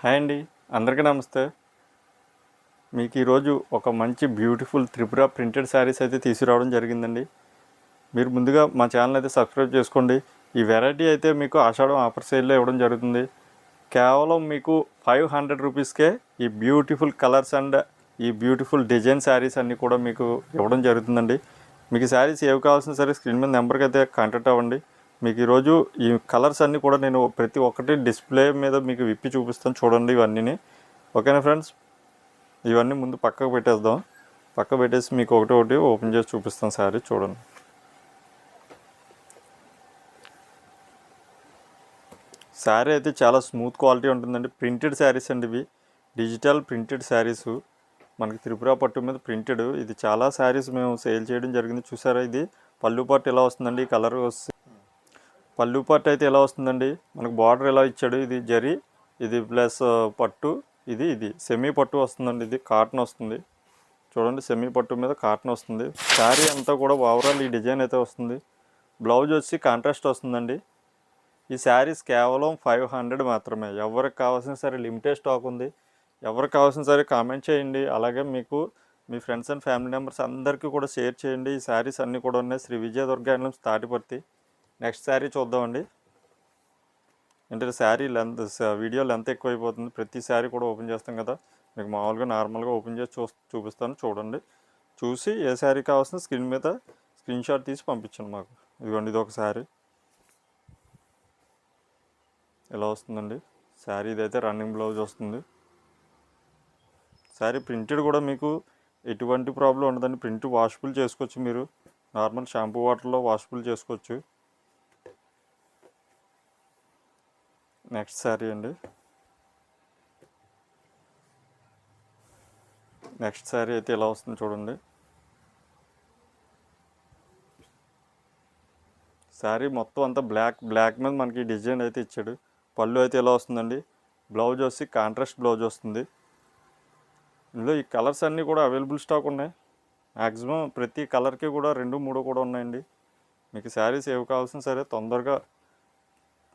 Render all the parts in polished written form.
Hi అండి, అందరికీ నమస్తే. మీకు ఈరోజు ఒక మంచి బ్యూటిఫుల్ త్రిపుర ప్రింటెడ్ శారీస్ అయితే తీసుకురావడం జరిగిందండి. మీరు ముందుగా మా ఛానల్ అయితే సబ్స్క్రైబ్ చేసుకోండి. ఈ వెరైటీ అయితే మీకు ఆషాఢం ఆఫర్ సేల్లో ఇవ్వడం జరుగుతుంది. కేవలం మీకు 500 రూపీస్కే ఈ బ్యూటిఫుల్ కలర్స్ అండ్ ఈ బ్యూటిఫుల్ డిజైన్ శారీస్ అన్నీ కూడా మీకు ఇవ్వడం జరుగుతుందండి. మీకు శారీస్ ఏవి కావాల్సిన సరే స్క్రీన్ మీద నెంబర్కి అయితే కాంటాక్ట్ అవ్వండి. మీకు ఈరోజు ఈ కలర్స్ అన్నీ కూడా నేను ప్రతి ఒక్కటి డిస్ప్లే మీద మీకు విప్పి చూపిస్తాను, చూడండి ఇవన్నీ. ఓకేనా ఫ్రెండ్స్, ఇవన్నీ ముందు పక్కకు పెట్టేద్దాం. పక్కకు పెట్టేసి మీకు ఒకటి ఒకటి ఓపెన్ చేసి చూపిస్తాను. శారీ చూడండి. శారీ అయితే చాలా స్మూత్ క్వాలిటీ ఉంటుందండి. ప్రింటెడ్ శారీస్ అండి ఇవి, డిజిటల్ ప్రింటెడ్ శారీసు. మనకి త్రిపుర పట్టు మీద ప్రింటెడ్. ఇది చాలా శారీస్ మేము సేల్ చేయడం జరిగింది. చూసారా, ఇది పళ్ళు పట్టు ఎలా వస్తుందండి. ఈ కలర్ పళ్ళు పట్టు అయితే ఎలా వస్తుందండి, మనకు బార్డర్ ఎలా ఇచ్చాడు. ఇది జరీ, ఇది ప్లస్ పట్టు, ఇది సెమీ పట్టు వస్తుందండి. ఇది కాటన్ వస్తుంది చూడండి. సెమీ పట్టు మీద కాటన్ వస్తుంది. శారీ అంతా కూడా ఓవరాల్ ఈ డిజైన్ అయితే వస్తుంది. బ్లౌజ్ వచ్చి కాంట్రాస్ట్ వస్తుందండి. ఈ శారీస్ కేవలం 500 మాత్రమే. ఎవరికి కావాల్సిన సరే లిమిటెడ్ స్టాక్ ఉంది. ఎవరికి కావాల్సిన సరే కామెంట్ చేయండి. అలాగే మీకు మీ ఫ్రెండ్స్ అండ్ ఫ్యామిలీ మెంబర్స్ అందరికీ కూడా షేర్ చేయండి. ఈ శారీస్ అన్నీ కూడా ఉన్నాయి. శ్రీ విజయ దుర్గా హ్యాండ్లూమ్స్ తాటిపర్తి. నెక్స్ట్ శారీ చూద్దామండి. అంటే శారీ లెంత్, వీడియో లెంత్ ఎక్కువైపోతుంది. ప్రతి శారీ కూడా ఓపెన్ చేస్తాం కదా, మీకు మామూలుగా నార్మల్గా ఓపెన్ చేసి చూపిస్తాను. చూడండి, చూసి ఏ శారీ కావాల్సిన స్క్రీన్ మీద స్క్రీన్ షాట్ తీసి పంపించండి మాకు. ఇదిగోండి, ఇది ఒక శారీ ఎలా వస్తుందండి. శారీ ఇదైతే రన్నింగ్ బ్లౌజ్ వస్తుంది. శారీ ప్రింటెడ్ కూడా మీకు ఎటువంటి ప్రాబ్లం ఉండదండి. ప్రింట్ వాషబుల్ చేసుకోవచ్చు. మీరు నార్మల్ షాంపూ వాటర్లో వాషబుల్ చేసుకోవచ్చు. నెక్స్ట్ శారీ అండి. నెక్స్ట్ శారీ అయితే ఎలా వస్తుంది చూడండి. శారీ మొత్తం అంతా బ్లాక్ మీద మనకి డిజైన్ అయితే ఇచ్చాడు. పళ్ళు అయితే ఎలా వస్తుందండి. బ్లౌజ్ వచ్చి కాంట్రాస్ట్ బ్లౌజ్ వస్తుంది. ఇందులో ఈ కలర్స్ అన్నీ కూడా అవైలబుల్ స్టాక్ ఉన్నాయి. మ్యాక్సిమం ప్రతి కలర్కి కూడా 2, 3 కూడా ఉన్నాయండి. మీకు శారీస్ ఏవి కావాల్సిన సరే తొందరగా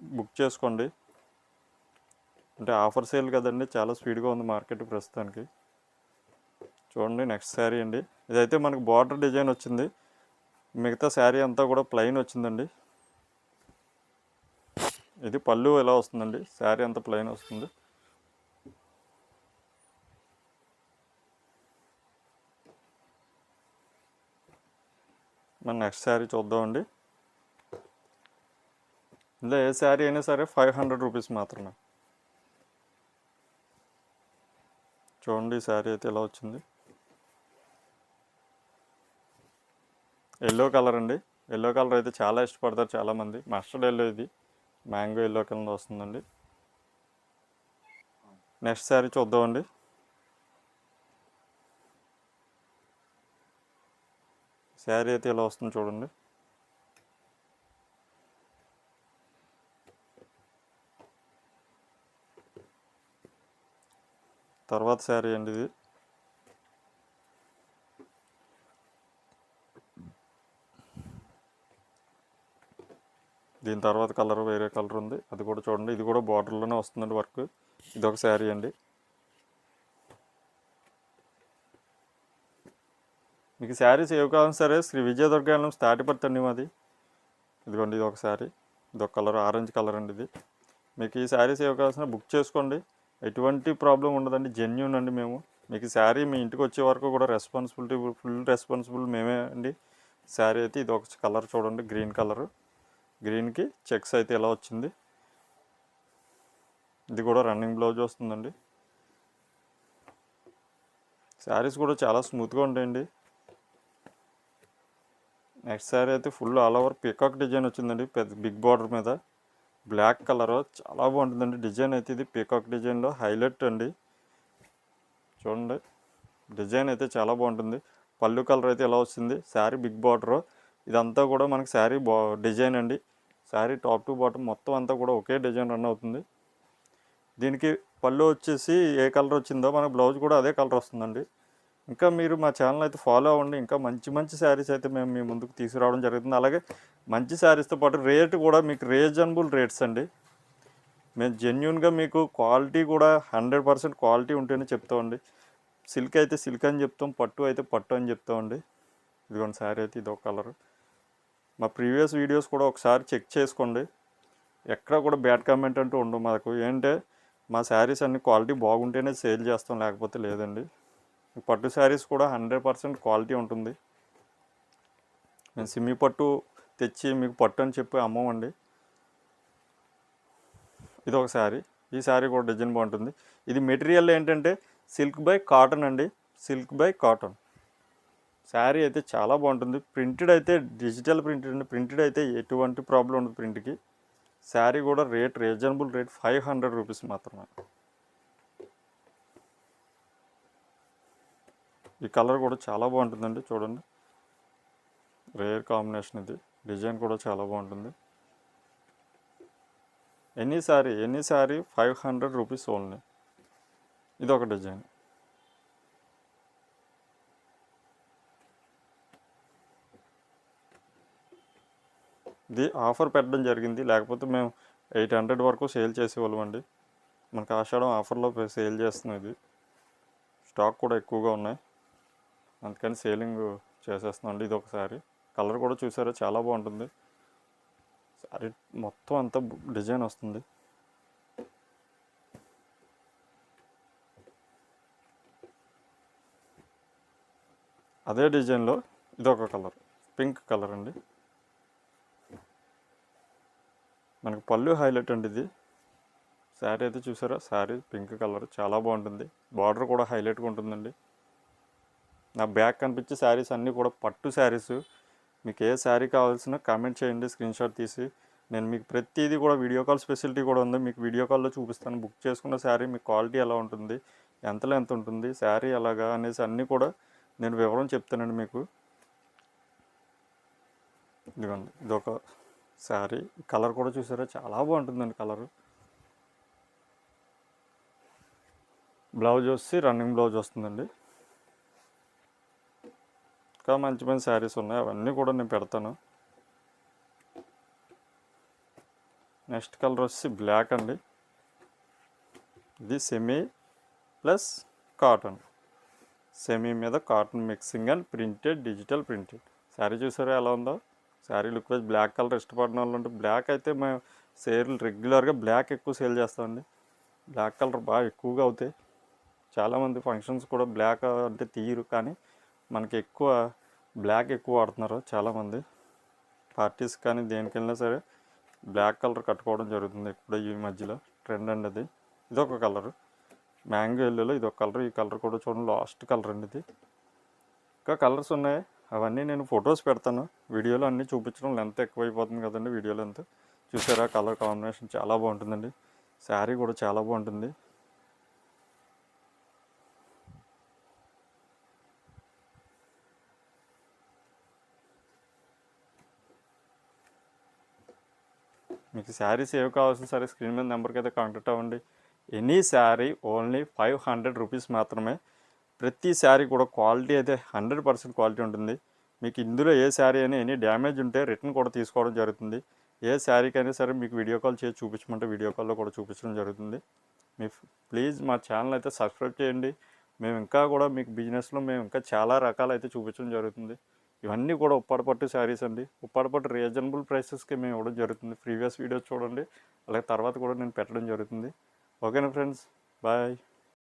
బుక్ చేసుకోండి. అంటే ఆఫర్ సేల్ కదండి, చాలా స్పీడ్గా ఉంది మార్కెట్ ప్రస్తుతానికి. చూడండి, నెక్స్ట్ శారీ అండి. ఇదైతే మనకు బార్డర్ డిజైన్ వచ్చింది. మిగతా శారీ అంతా కూడా ప్లెయిన్ వచ్చిందండి. ఇది పళ్ళు ఎలా వస్తుందండి. శారీ అంతా ప్లెయిన్ వస్తుంది. మనం నెక్స్ట్ శారీ చూద్దామండి. ఇందులో ఏ శారీ అయినా సరే 500 రూపీస్ మాత్రమే. చూడండి, ఈ శారీ అయితే ఎలా వచ్చింది. ఎల్లో కలర్ అండి. ఎల్లో కలర్ అయితే చాలా ఇష్టపడతారు చాలామంది. మస్టర్డ్ ఎల్లో, ఇది మ్యాంగో ఎల్లో కలర్ వస్తుందండి. నెక్స్ట్ శారీ చూద్దామండి. శారీ అయితే ఎలా వస్తుంది చూడండి. తర్వాత శారీ అండి ఇది. దీని తర్వాత కలర్ వేరే కలర్ ఉంది, అది కూడా చూడండి. ఇది కూడా బార్డర్లోనే వస్తుందండి వర్క్. ఇది ఒక శారీ అండి. మీకు శారీస్ ఏవి కావాలని సరే శ్రీ విజయ దుర్గా హ్యాండ్లూమ్స్ తాటిపర్తి అండి మాది. ఇదిగోండి, ఇది ఒక శారీ. ఇది ఒక కలర్, ఆరెంజ్ కలర్ అండి ఇది. మీకు ఈ శారీస్ ఏవి కావాల్సిన బుక్ చేసుకోండి. ఎటువంటి ప్రాబ్లం ఉండదండి, జెన్యూన్ అండి మేము. మీకు శారీ మీ ఇంటికి వచ్చే వరకు కూడా ఫుల్ రెస్పాన్సిబుల్ మేమే అండి. శారీ అయితే ఇది ఒక కలర్ చూడండి, గ్రీన్ కలరు. గ్రీన్కి చెక్స్ అయితే ఎలా వచ్చింది. ఇది కూడా రన్నింగ్ బ్లౌజ్ వస్తుందండి. శారీస్ కూడా చాలా స్మూత్గా ఉంటాయండి. నెక్స్ట్ శారీ అయితే full all over peacock design వచ్చిందండి, పెద్ద బిగ్ బార్డర్ మీద. బ్లాక్ కలర్ చాలా బాగుంటుందండి. డిజైన్ అయితే ఇది పీకాక్ డిజైన్లో హైలైట్ అండి. చూడండి, డిజైన్ అయితే చాలా బాగుంటుంది. పళ్ళు కలర్ అయితే ఎలా వచ్చింది. Sari big border. ఇదంతా కూడా మనకి శారీ డిజైన్ అండి. శారీ టాప్ టు బాటమ్ మొత్తం అంతా కూడా ఒకే డిజైన్ రన్ అవుతుంది. దీనికి పళ్ళు వచ్చేసి ఏ కలర్ వచ్చిందో మనకు బ్లౌజ్ కూడా అదే కలర్ వస్తుందండి. ఇంకా మీరు మా ఛానల్ అయితే ఫాలో అవ్వండి. ఇంకా మంచి మంచి శారీస్ అయితే మేము మీ ముందుకు తీసుకురావడం జరుగుతుంది. అలాగే మంచి శారీస్తో పాటు రేటు కూడా మీకు రీజనబుల్ రేట్స్ అండి. మేము జెన్యున్గా మీకు క్వాలిటీ కూడా 100% క్వాలిటీ ఉంటేనే చెప్తామండి. సిల్క్ అయితే సిల్క్ అని చెప్తాం, పట్టు అయితే పట్టు అని చెప్తామండి. ఇదిగోండి శారీ అయితే ఇదొక కలర్. మా ప్రీవియస్ వీడియోస్ కూడా ఒకసారి చెక్ చేసుకోండి. ఎక్కడ కూడా బ్యాడ్ కామెంట్ అంటూ ఉండవు మాకు. ఏంటంటే మా శారీస్ అన్ని క్వాలిటీ బాగుంటేనే సేల్ చేస్తాం, లేకపోతే లేదండి. పట్టు శారీస్ కూడా 100% క్వాలిటీ ఉంటుంది. మేము సిమ్మి పట్టు తెచ్చి మీకు పట్టు అని చెప్పి అమ్మమండి. ఇది ఒక శారీ. ఈ శారీ కూడా డిజైన్ బాగుంటుంది. ఇది మెటీరియల్ ఏంటంటే సిల్క్ బై కాటన్ అండి, సిల్క్ బై కాటన్. శారీ అయితే చాలా బాగుంటుంది. ప్రింటెడ్ అయితే డిజిటల్ ప్రింటెడ్ అండి. ప్రింటెడ్ అయితే ఎటువంటి ప్రాబ్లం ఉండదు ప్రింట్కి. శారీ కూడా రీజనబుల్ రేట్ 500 రూపీస్ మాత్రమే. ఈ కలర్ కూడా చాలా బాగుంటుందండి, చూడండి. రేర్ కాంబినేషన్ ఇది. డిజైన్ కూడా చాలా బాగుంటుంది. Any sari 500 rupees only. ఇది ఒక డిజైన్. ఇది ఆఫర్ పెట్టడం జరిగింది, లేకపోతే మేము 800 వరకు సేల్ చేసేవాళ్ళం అండి. మనకు ఆషాఢం ఆఫర్లో సేల్ చేస్తున్నాం. ఇది స్టాక్ కూడా ఎక్కువగా ఉన్నాయి, అందుకని సేలింగ్ చేసేస్తున్నాం అండి. ఇది ఒక శారీ. కలర్ కూడా చూసారా, చాలా బాగుంటుంది. శారీ మొత్తం అంతా డిజైన్ వస్తుంది. అదే డిజైన్లో ఇదొక కలర్, పింక్ కలర్ అండి. మనకు పళ్ళు హైలైట్ అండి ఇది. శారీ అయితే చూసారా, శారీ పింక్ కలర్ చాలా బాగుంటుంది. బార్డర్ కూడా హైలైట్గా ఉంటుందండి. నా బ్యాక్ కనిపించే శారీస్ అన్నీ కూడా పట్టు శారీస్. మీకు ఏ శారీ కావాల్సిన కామెంట్ చేయండి, స్క్రీన్ షాట్ తీసి. నేను మీకు ప్రతిదీ కూడా వీడియో కాల్ ఫెసిలిటీ కూడా ఉంది, మీకు వీడియో కాల్లో చూపిస్తాను. బుక్ చేసుకున్న శారీ మీకు క్వాలిటీ ఎలా ఉంటుంది, ఎంతలో ఎంత ఉంటుంది, శారీ ఎలాగా అనేసి అన్నీ కూడా నేను వివరం చెప్తానండి మీకు. ఇదిగోండి, ఇదొక శారీ. కలర్ కూడా చూసారా, చాలా బాగుంటుందండి కలరు. బ్లౌజ్ వచ్చి రన్నింగ్ బ్లౌజ్ వస్తుందండి. ఇంకా మంచి మంచి శారీస్ ఉన్నాయి, అవన్నీ కూడా నేను పెడతాను. నెక్స్ట్ కలర్ వచ్చి బ్లాక్ అండి. ఇది సెమీ ప్లస్ కాటన్, సెమీ మీద cotton mixing and printed, digital printed. Sari చూసారా ఎలా ఉందో. Sari look wise black colour ఇష్టపడిన వాళ్ళు ఉంటే, బ్లాక్ అయితే మేము రెగ్యులర్గా బ్లాక్ ఎక్కువ సేల్ చేస్తామండి. బ్లాక్ కలర్ బాగా ఎక్కువగా అవుతాయి. చాలామంది ఫంక్షన్స్ కూడా బ్లాక్ అంటే తీయరు, కానీ మనకి ఎక్కువ బ్లాక్ ఎక్కువ వాడుతున్నారు చాలామంది. పార్టీస్ కానీ దేనికి వెళ్ళినా సరే బ్లాక్ కలర్ కట్టుకోవడం జరుగుతుంది ఎక్కువ ఈ మధ్యలో ట్రెండ్ అండి అది. ఇదొక కలరు, మ్యాంగో ఎల్లోలో ఇదొక కలర్. ఈ కలర్ కూడా చూడండి, లాస్ట్ కలర్ అండి ఇది. ఇంకా కలర్స్ ఉన్నాయి, అవన్నీ నేను ఫొటోస్ పెడతాను. వీడియోలో అన్నీ చూపించడం లెంత్ ఎక్కువైపోతుంది కదండి వీడియో లెంత్. చూసారా, కలర్ కాంబినేషన్ చాలా బాగుంటుందండి. శారీ కూడా చాలా బాగుంటుంది. మీకు శారీస్ ఏవి కావాల్సిన సరే స్క్రీన్ మీద నెంబర్కి అయితే కాంటాక్ట్ అవ్వండి. ఎనీ శారీ ఓన్లీ 500 రూపీస్ మాత్రమే. ప్రతి శారీ కూడా క్వాలిటీ అయితే 100% క్వాలిటీ ఉంటుంది. మీకు ఇందులో ఏ శారీ అయినా ఎనీ డ్యామేజ్ ఉంటే రిటర్న్ కూడా తీసుకోవడం జరుగుతుంది. ఏ శారీకైనా సరే మీకు వీడియో కాల్ చేసి చూపించమంటే వీడియో కాల్లో కూడా చూపించడం జరుగుతుంది. మీ ప్లీజ్ మా ఛానల్ అయితే సబ్స్క్రైబ్ చేయండి. మేము ఇంకా కూడా మీకు బిజినెస్లో మేము ఇంకా చాలా రకాలు అయితే చూపించడం జరుగుతుంది. ఇవన్నీ కూడా ఉప్పాడ పట్టు శారీస్ అండి. ఉప్పాడ పట్టు రీజనబుల్ ప్రైసెస్కి మేము ఇవ్వడం జరుగుతుంది. ప్రీవియస్ వీడియోస్ చూడండి, అలాగే తర్వాత కూడా నేను పెట్టడం జరుగుతుంది. ఓకేనా ఫ్రెండ్స్, బాయ్.